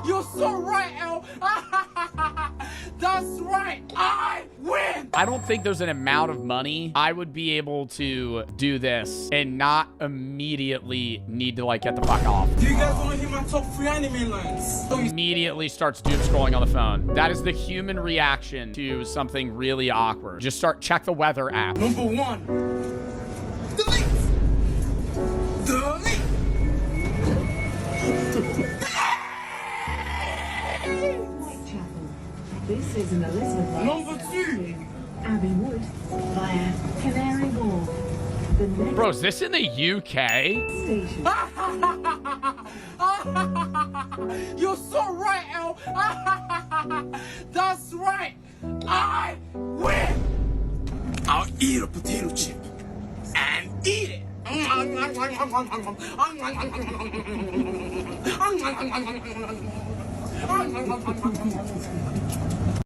You're so right, L. That's right. I win. I don't think there's an amount of money I would be able to do this and not immediately need to like get the fuck off. Do you guys want to hear my top 3 anime lines? Immediately starts doom scrolling on the phone. That is the human reaction to something really awkward. Just check the weather app. Number 1. Delete. Delete. This is an Elizabeth line. Number 2. Abbey Wood via Canary Wharf. The next Bro, is this in the UK? station. You're so right, L. That's right. I win. I'll eat a potato chip and eat it.